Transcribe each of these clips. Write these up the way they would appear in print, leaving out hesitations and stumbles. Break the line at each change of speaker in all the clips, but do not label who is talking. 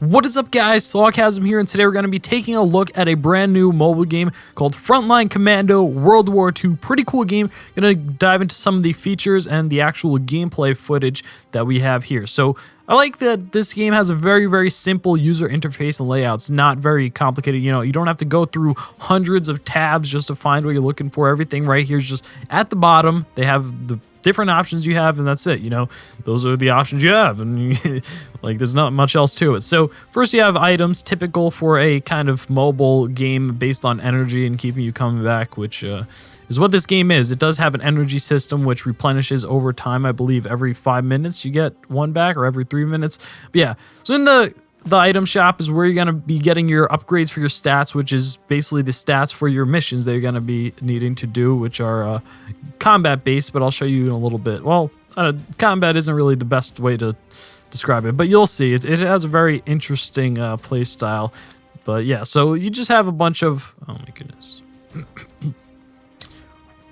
What is up, guys? Sawcasm here, and today we're going to be taking a look at a brand new mobile game called Frontline Commando WW2. Pretty cool game. Going to dive into some of the features and the actual gameplay footage that we have here. So I like that this game has a very simple user interface and layout. It's not very complicated. You know, you don't have to go through hundreds of tabs just to find what you're looking for. Everything right here is just at the bottom. They have the different options you have, and that's it. You know, those are the options you have, and like there's not much else to it. So first you have items, typical for a kind of mobile game based on energy and keeping you coming back, which is what this game is. It does have an energy system which replenishes over time. I believe every 5 minutes you get one back, or every 3 minutes. But yeah, so in the item shop is where you're going to be getting your upgrades for your stats, which is basically the stats for your missions that you're going to be needing to do, which are combat based, but I'll show you in a little bit. Well, combat isn't really the best way to describe it, but you'll see. It has a very interesting play style. But yeah, so you just have a bunch of... Oh my goodness.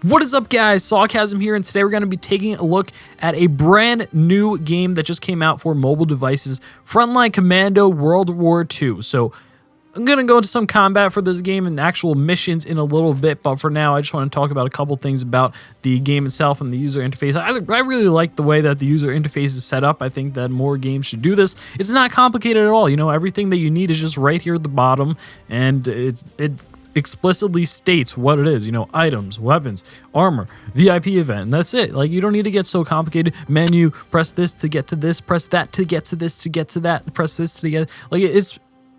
What is up, guys? Sawcasm here, and today we're going to be taking a look at a brand new game that just came out for mobile devices, Frontline Commando WW2. So I'm going to go into some combat for this game and actual missions in a little bit, but for now I just want to talk about a couple things about the game itself and the user interface. I really like the way that the user interface is set up. I think that more games should do this. It's not complicated at all. You know, everything that you need is just right here at the bottom, and it explicitly states what it is. You know, items, weapons, armor, VIP event, and that's it. Like, you don't need to get so complicated. Menu, press this to get to this, press that to get to this, to get to that, press this to get... Like,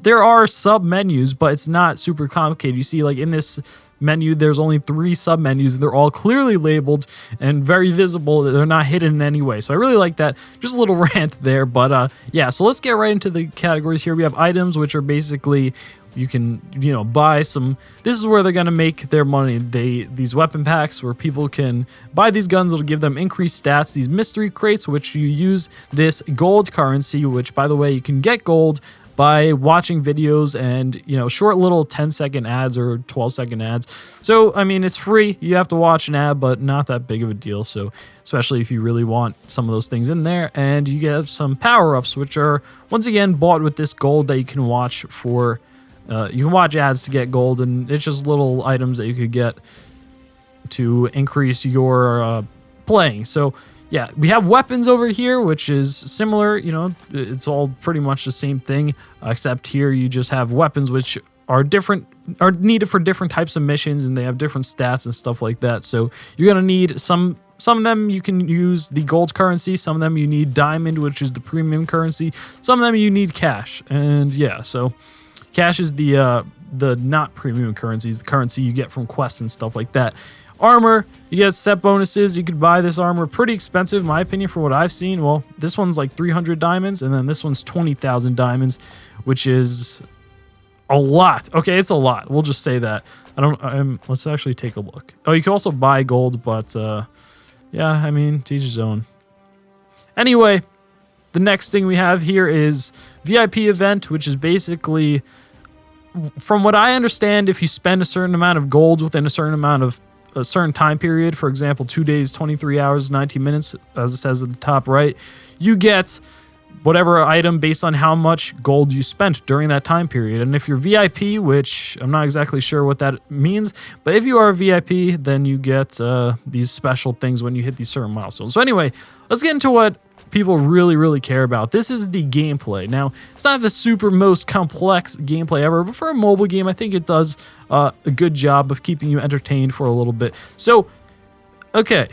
there are sub menus, but it's not super complicated. You see, like, in this menu, there's only 3 sub menus, and they're all clearly labeled and very visible. They're not hidden in any way. So I really like that. Just a little rant there, but yeah. So let's get right into the categories here. We have items, which are basically... You can, you know, buy some... This is where they're going to make their money. These weapon packs where people can buy these guns. It'll give them increased stats. These mystery crates, which you use this gold currency, which, by the way, you can get gold by watching videos and, you know, short little 10-second ads or 12-second ads. So, I mean, it's free. You have to watch an ad, but not that big of a deal. So, especially if you really want some of those things in there. And you get some power-ups, which are, once again, bought with this gold that you can watch for... you can watch ads to get gold, and it's just little items that you could get to increase your playing. So, yeah, we have weapons over here, which is similar. You know, it's all pretty much the same thing, except here you just have weapons which are different, are needed for different types of missions, and they have different stats and stuff like that. So you're gonna need some of them you can use the gold currency, some of them you need diamond, which is the premium currency, some of them you need cash, and yeah, so. Cash is the not premium currencies, the currency you get from quests and stuff like that. Armor, you get set bonuses. You could buy this armor pretty expensive, in my opinion, for what I've seen. Well, this one's like 300 diamonds, and then this one's 20,000 diamonds, which is a lot. Okay, it's a lot. We'll just say that. Let's actually take a look. Oh, you can also buy gold, but yeah, I mean, to each his own. Anyway, the next thing we have here is VIP event, which is basically, from what I understand, if you spend a certain amount of gold within a certain time period, for example, 2 days, 23 hours, 19 minutes, as it says at the top right, you get whatever item based on how much gold you spent during that time period. And if you're VIP, which I'm not exactly sure what that means, but if you are a VIP, then you get these special things when you hit these certain milestones. So anyway, let's get into what people really care about. This is the gameplay. Now, it's not the super most complex gameplay ever, but for a mobile game, I think it does a good job of keeping you entertained for a little bit. So, okay,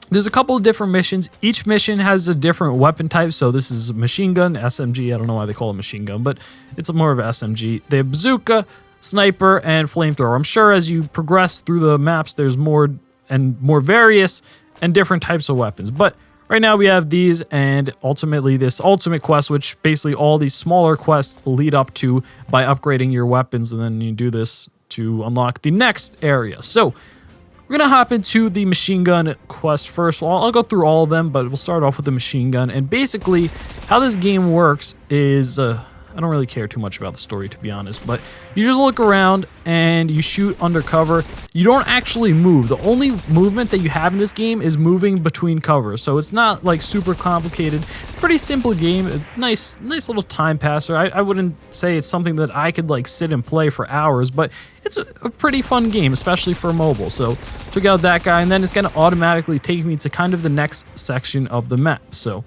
there's a couple of different missions. Each mission has a different weapon type. So this is machine gun, SMG. I don't know why they call it machine gun, but it's more of an SMG. They have bazooka, sniper, and flamethrower. I'm sure as you progress through the maps, there's more and more various and different types of weapons. But right now we have these, and ultimately this ultimate quest, which basically all these smaller quests lead up to by upgrading your weapons, and then you do this to unlock the next area. So we're going to hop into the machine gun quest first. Well, I'll go through all of them, but we'll start off with the machine gun. And basically how this game works is, I don't really care too much about the story, to be honest, but you just look around and you shoot undercover. You don't actually move. The only movement that you have in this game is moving between covers, so it's not like super complicated. Pretty simple game, a nice little time passer. I wouldn't say it's something that I could like sit and play for hours, but it's a pretty fun game, especially for mobile. So took out that guy, and then it's gonna automatically take me to kind of the next section of the map. So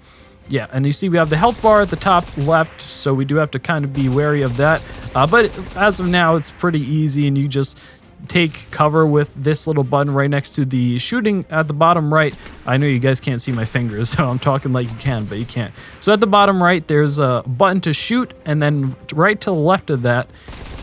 yeah, and you see we have the health bar at the top left, so we do have to kind of be wary of that. But as of now, it's pretty easy, and you just take cover with this little button right next to the shooting at the bottom right. I know you guys can't see my fingers, so I'm talking like you can, but you can't. So at the bottom right, there's a button to shoot, and then right to the left of that,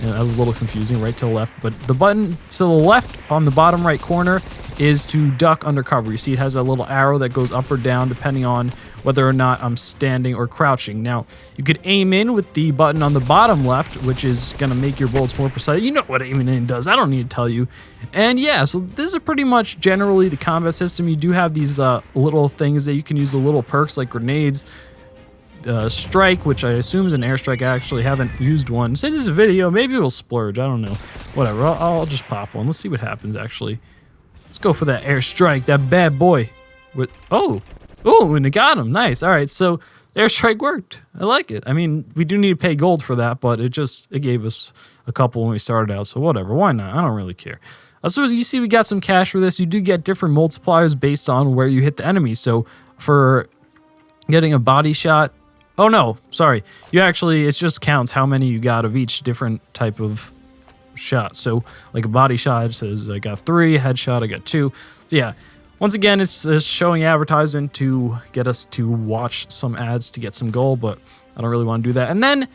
and that was a little confusing, right to the left, but the button to the left on the bottom right corner is to duck undercover. You see it has a little arrow that goes up or down depending on whether or not I'm standing or crouching. Now, you could aim in with the button on the bottom left, which is going to make your bullets more precise. You know what aiming in does. I don't need to tell you. And yeah, so this is pretty much generally the combat system. You do have these little things that you can use, the little perks like grenades, strike, which I assume is an airstrike. I actually haven't used one. Since this is a video, maybe it'll splurge. I don't know. Whatever. I'll just pop one. Let's see what happens, actually. Let's go for that airstrike, that bad boy. Oh, and it got him. Nice. All right, so airstrike worked. I like it. I mean, we do need to pay gold for that, but it gave us a couple when we started out, so whatever. Why not? I don't really care. So you see we got some cash for this. You do get different multipliers based on where you hit the enemy. So for getting a body shot, oh no, sorry. It just counts how many you got of each different type of shot. So like a body shot, it says I got 3, headshot I got 2. So yeah, once again, it's showing advertisement to get us to watch some ads to get some gold, but I don't really want to do that. And then,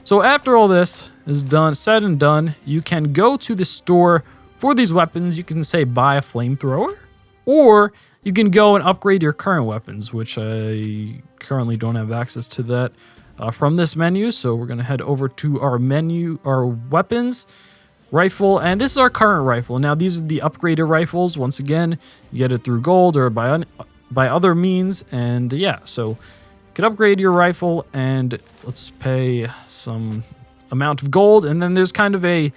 so after all this is done, said and done, you can go to the store for these weapons. You can say buy a flamethrower, or you can go and upgrade your current weapons, which I currently don't have access to that from this menu. So we're gonna head over to our menu, our weapons. Rifle, and this is our current rifle. Now these are the upgraded rifles. Once again, you get it through gold or by other means, and yeah, so you can upgrade your rifle, and let's pay some amount of gold. And then there's kind of a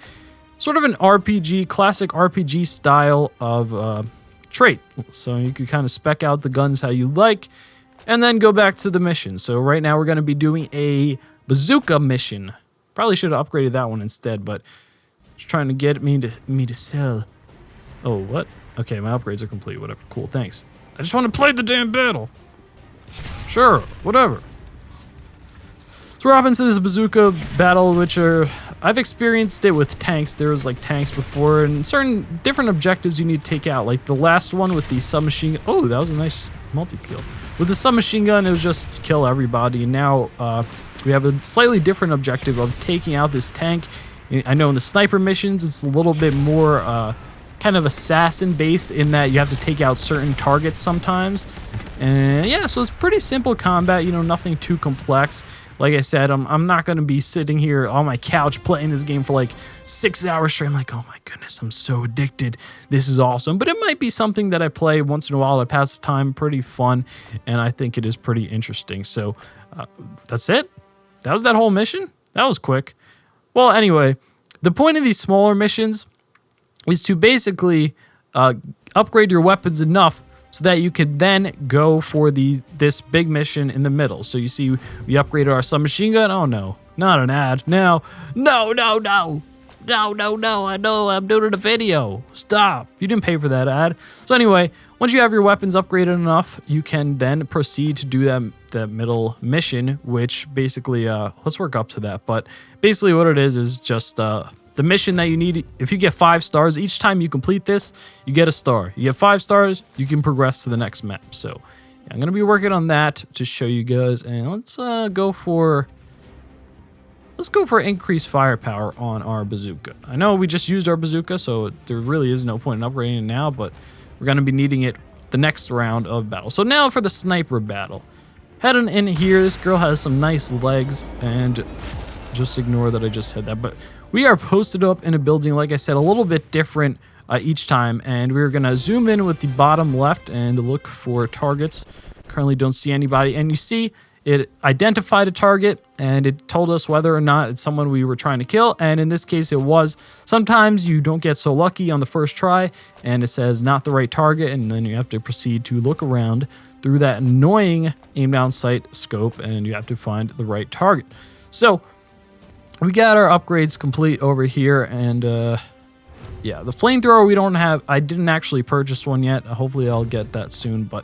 sort of an RPG, classic RPG style of trait, so you can kind of spec out the guns how you like and then go back to the mission. So right now we're going to be doing a bazooka mission. Probably should have upgraded that one instead, but trying to get me to sell. Oh, what? Okay, my upgrades are complete. Whatever. Cool, thanks. I just want to play the damn battle. Sure, whatever. So we're up into this bazooka battle, which I've experienced it with tanks. There was like tanks before, and certain different objectives you need to take out. Like the last one with the submachine. Oh, that was a nice multi-kill. With the submachine gun, it was just kill everybody. And now we have a slightly different objective of taking out this tank. I know in the sniper missions, it's a little bit more kind of assassin-based in that you have to take out certain targets sometimes. And yeah, so it's pretty simple combat, you know, nothing too complex. Like I said, I'm not going to be sitting here on my couch playing this game for like 6 hours straight. I'm like, oh my goodness, I'm so addicted. This is awesome. But it might be something that I play once in a while to pass the time. Pretty fun, and I think it is pretty interesting. So that's it. That was that whole mission. That was quick. Well, anyway, the point of these smaller missions is to basically upgrade your weapons enough so that you could then go for this big mission in the middle. So you see, we upgraded our submachine gun. Oh no, not an ad. No. I know I'm doing a video. Stop. You didn't pay for that ad. So anyway, once you have your weapons upgraded enough, you can then proceed to do that middle mission, which basically, let's work up to that. But basically what it is just the mission that you need. If you get 5 stars, each time you complete this, you get a star. You get 5 stars, you can progress to the next map. So yeah, I'm going to be working on that to show you guys. And let's go for increased firepower on our bazooka. I know we just used our bazooka, so there really is no point in upgrading it now, but we're going to be needing it the next round of battle. So now for the sniper battle. Heading in here, this girl has some nice legs, and just ignore that I just said that, but we are posted up in a building, like I said, a little bit different each time, and we're going to zoom in with the bottom left and look for targets. Currently don't see anybody, and you see it identified a target and it told us whether or not it's someone we were trying to kill. And in this case, it was. Sometimes you don't get so lucky on the first try and it says not the right target. And then you have to proceed to look around through that annoying aim down sight scope and you have to find the right target. So we got our upgrades complete over here. And yeah, the flamethrower we don't have. I didn't actually purchase one yet. Hopefully I'll get that soon. But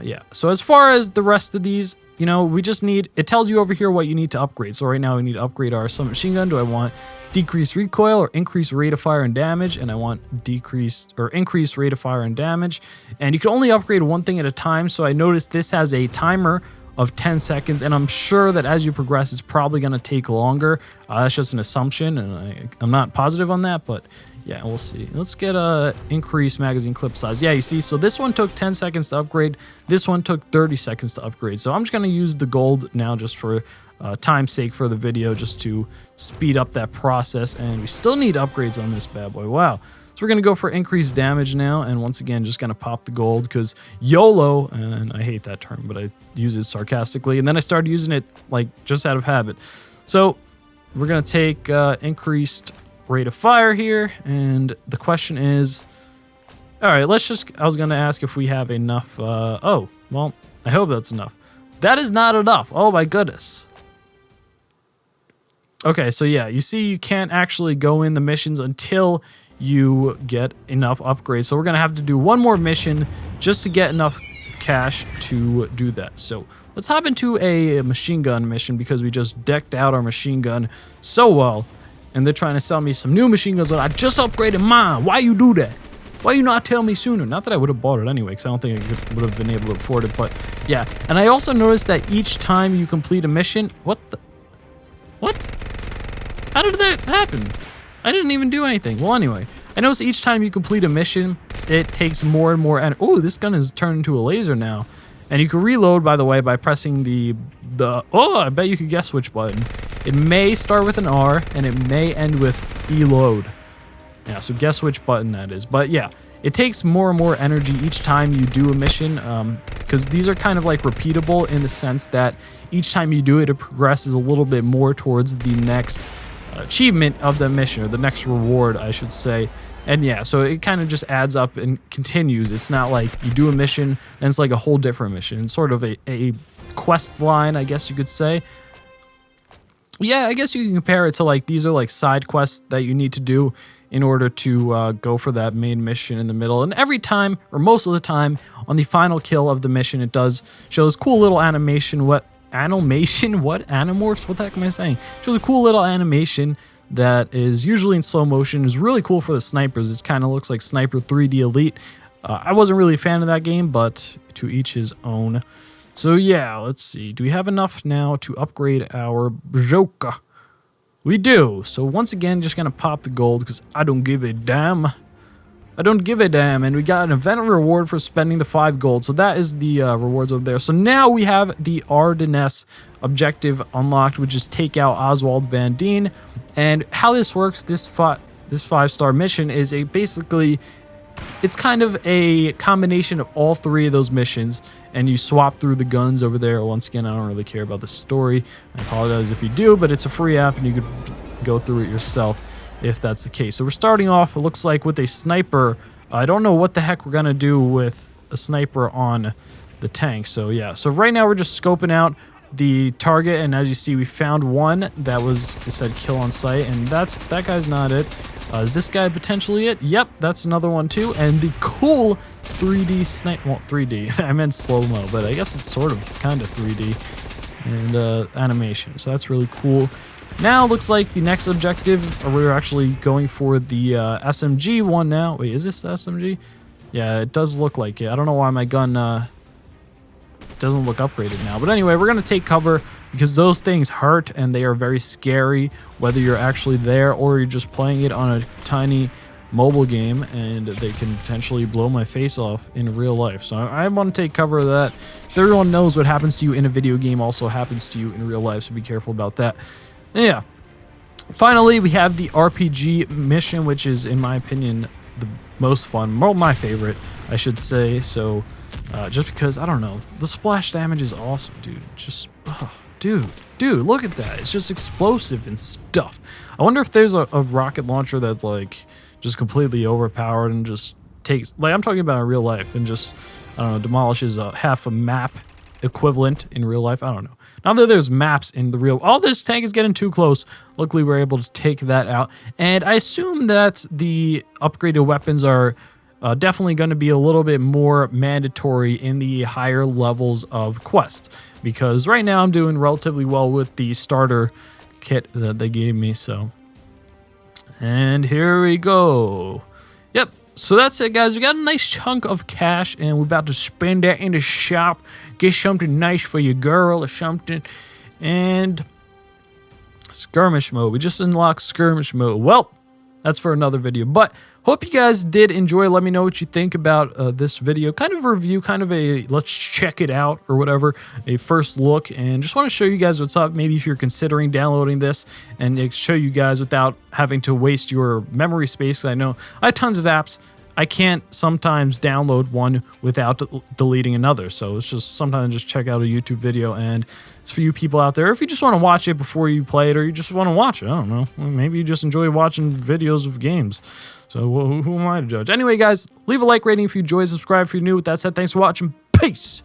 yeah, so as far as the rest of these, you know, we just need, it tells you over here what you need to upgrade. So right now we need to upgrade our submachine gun. Do I want decreased recoil or increased rate of fire and damage? And I want decreased or increased rate of fire and damage. And you can only upgrade one thing at a time. So I noticed this has a timer of 10 seconds, and I'm sure that as you progress, it's probably going to take longer. That's just an assumption, and I'm not positive on that, but yeah, we'll see. Let's get a increased magazine clip size. Yeah, you see, so this one took 10 seconds to upgrade. This one took 30 seconds to upgrade. So I'm just going to use the gold now just for time's sake for the video, just to speed up that process. And we still need upgrades on this bad boy. Wow. So we're going to go for increased damage now. And once again, just going to pop the gold because YOLO, and I hate that term, but I use it sarcastically. And then I started using it like just out of habit. So we're going to take increased rate of fire here. And the question is, all right, let's just, I was going to ask if we have enough. Oh, well, I hope that's enough. That is not enough. Oh my goodness. Okay, so yeah, you see you can't actually go in the missions until you get enough upgrades. So we're going to have to do one more mission just to get enough cash to do that. So let's hop into a machine gun mission because we just decked out our machine gun so well. And they're trying to sell me some new machine guns, but I just upgraded mine. Why you do that? Why you not tell me sooner? Not that I would have bought it anyway, because I don't think I would have been able to afford it. But yeah, and I also noticed that each time you complete a mission, what? How did that happen? I didn't even do anything. Well, anyway, I noticed each time you complete a mission, it takes more and more energy. Oh, this gun is turned into a laser now. And you can reload, by the way, by pressing the oh, I bet you could guess which button. It may start with an R, and it may end with E-load. Yeah, so guess which button that is. But yeah, it takes more and more energy each time you do a mission, because these are kind of like repeatable in the sense that each time you do it, it progresses a little bit more towards the next achievement of the mission, or the next reward, I should say. And yeah, so it kind of just adds up and continues. It's not like you do a mission and it's like a whole different mission. It's sort of a quest line, I guess you could say. Yeah, I guess you can compare it to like, these are like side quests that you need to do in order to go for that main mission in the middle. And every time, or most of the time, on the final kill of the mission, it does show this cool little animation. What animorphs? What the heck am I saying? Shows a cool little animation that is usually in slow motion. It's really cool for the snipers. It kind of looks like Sniper 3D Elite. I wasn't really a fan of that game, but to each his own. So yeah, let's see. Do we have enough now to upgrade our bazooka? We do. So once again, just gonna pop the gold because I don't give a damn. I don't give a damn. And we got an event reward for spending the 5 gold. So that is the rewards over there. So now we have the Ardennes objective unlocked, which is take out Oswald Van Dien. And how this works, this 5-star mission is basically, it's kind of a combination of all 3 of those missions, and you swap through the guns over there. Once again, I don't really care about the story. I apologize if you do, but it's a free app and you could go through it yourself if that's the case. So we're starting off, it looks like, with a sniper. I don't know what the heck we're gonna do with a sniper on the tank. So yeah, so right now we're just scoping out the target, and as you see, we found one that was, it said kill on sight, and that guy's not it. Is this guy potentially it? Yep, that's another one too. And the cool 3D snipe, well, 3D, I meant slow-mo, but I guess it's sort of kind of 3D and animation. So that's really cool. Now looks like the next objective, or we're actually going for the SMG one now. Wait, is this the SMG? Yeah, it does look like it. I don't know why my gun doesn't look upgraded now. But anyway, we're going to take cover because those things hurt and they are very scary, whether you're actually there or you're just playing it on a tiny mobile game, and they can potentially blow my face off in real life. So I want to take cover of that. So everyone knows what happens to you in a video game also happens to you in real life, so be careful about that. Yeah. Finally, we have the RPG mission, which is, in my opinion, the most fun. Well, my favorite, I should say. So just because, I don't know, the splash damage is awesome, dude. Just, dude, look at that. It's just explosive and stuff. I wonder if there's a rocket launcher that's like just completely overpowered and just takes, like I'm talking about in real life, and just, I don't know, demolishes half a map equivalent in real life. I don't know. Now that there's maps in the real, oh, this tank is getting too close. Luckily, we're able to take that out. And I assume that the upgraded weapons are definitely going to be a little bit more mandatory in the higher levels of quest, because right now I'm doing relatively well with the starter kit that they gave me. So, and here we go. Yep. So that's it, guys. We got a nice chunk of cash, and we're about to spend that in the shop. Get something nice for your girl or something. And skirmish mode. We just unlocked skirmish mode. Well, that's for another video. But hope you guys did enjoy. Let me know what you think about this video. Kind of a review, kind of a let's check it out or whatever, a first look. And just want to show you guys what's up. Maybe if you're considering downloading this, and show you guys without having to waste your memory space. I know I have tons of apps. I can't sometimes download one without deleting another. So it's just sometimes just check out a YouTube video, and it's for you people out there. If you just want to watch it before you play it, or you just want to watch it, I don't know. Maybe you just enjoy watching videos of games. So who am I to judge? Anyway, guys, leave a like rating if you enjoy, subscribe if you're new. With that said, thanks for watching. Peace.